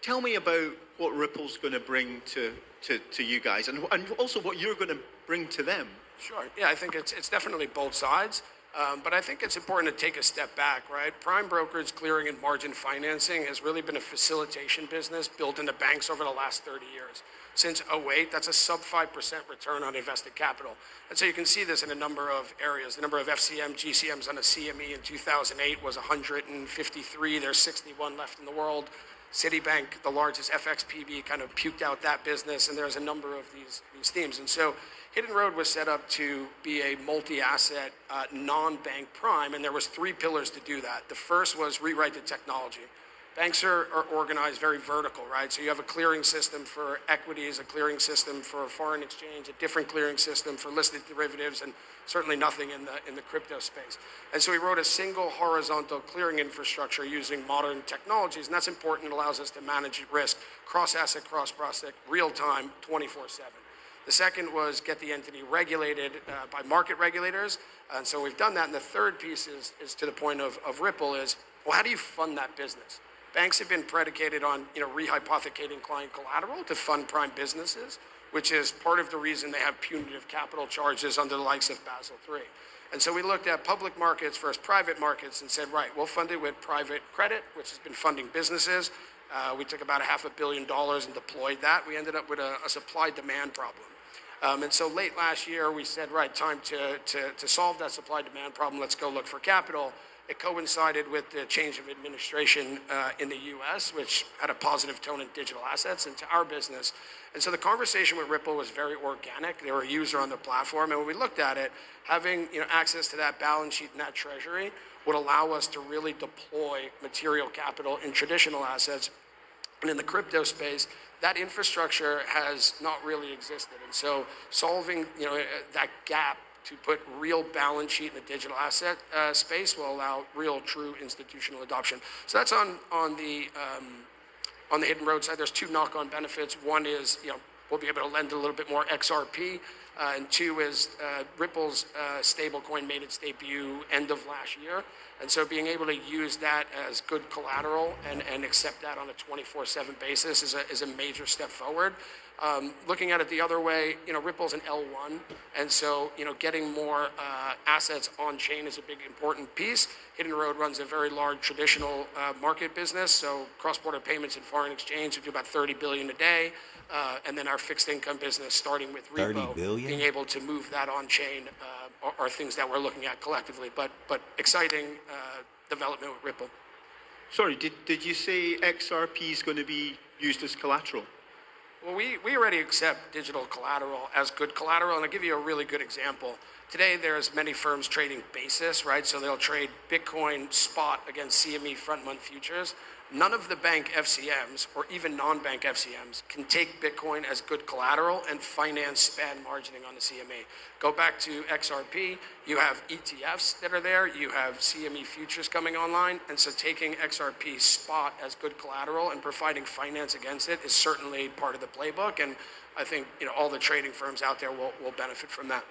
Tell me about what Ripple's going to bring to you guys, and also what you're going to bring to them. Sure. Yeah, I think it's definitely both sides. But I think it's important to take a step back, right? Prime brokerage, clearing, and margin financing has really been a facilitation business built into banks over the last 30 years. Since '08, that's a sub 5% return on invested capital. And so you can see this in a number of areas. The number of FCM, GCMs on a CME in 2008 was 153. There's 61 left in the world. Citibank, the largest FXPB, kind of puked out that business, and there's a number of these themes. And so Hidden Road was set up to be a multi-asset, non-bank prime, and there was three pillars to do that. The first was rewrite the technology. Banks are organized very vertical, right? So you have a clearing system for equities, a clearing system for foreign exchange, a different clearing system for listed derivatives, and certainly nothing in the crypto space. And so we wrote a single horizontal clearing infrastructure using modern technologies, and that's important. It allows us to manage risk, cross-asset, cross-process, real-time, 24/7. The second was get the entity regulated by market regulators, and so we've done that. And the third piece is to the point of Ripple is, well, how do you fund that business? Banks have been predicated on rehypothecating client collateral to fund prime businesses, which is part of the reason they have punitive capital charges under the likes of Basel III. And so we looked at public markets versus private markets and said, right, we'll fund it with private credit, which has been funding businesses. We took about $500 million and deployed that. We ended up with a supply-demand problem. And so late last year, we said, right, time to solve that supply-demand problem. Let's go look for capital. It coincided with the change of administration in the U.S., which had a positive tone in digital assets into our business. And so the conversation with Ripple was very organic. They were a user on the platform. And when we looked at it, having access to that balance sheet and that treasury would allow us to really deploy material capital in traditional assets. And in the crypto space, that infrastructure has not really existed. And so solving that gap to put real balance sheet in the digital asset space will allow real, true institutional adoption. So that's on the Hidden Road side. There's two knock-on benefits. One is we'll be able to lend a little bit more XRP, and two is Ripple's stablecoin made its debut end of last year. And so being able to use that as good collateral and accept that on a 24/7 basis is a major step forward. Looking at it the other way, Ripple's an L1, and so getting more assets on chain is a big important piece. Hidden Road runs a very large traditional market business, so cross-border payments and foreign exchange, we do about 30 billion a day, and then our fixed income business, starting with Repo, 30 billion? being able to move that on chain are things that we're looking at collectively. But exciting development with Ripple. Sorry, did you say XRP is going to be used as collateral? Well, we already accept digital collateral as good collateral, and I'll give you a really good example. Today, there's many firms trading basis, right? So they'll trade Bitcoin spot against CME front-month futures. None of the bank FCMs, or even non-bank FCMs, can take Bitcoin as good collateral and finance span margining on the CME. Go back to XRP, you have ETFs that are there, you have CME futures coming online, and so taking XRP spot as good collateral and providing finance against it is certainly part of the playbook, and I think all the trading firms out there will benefit from that.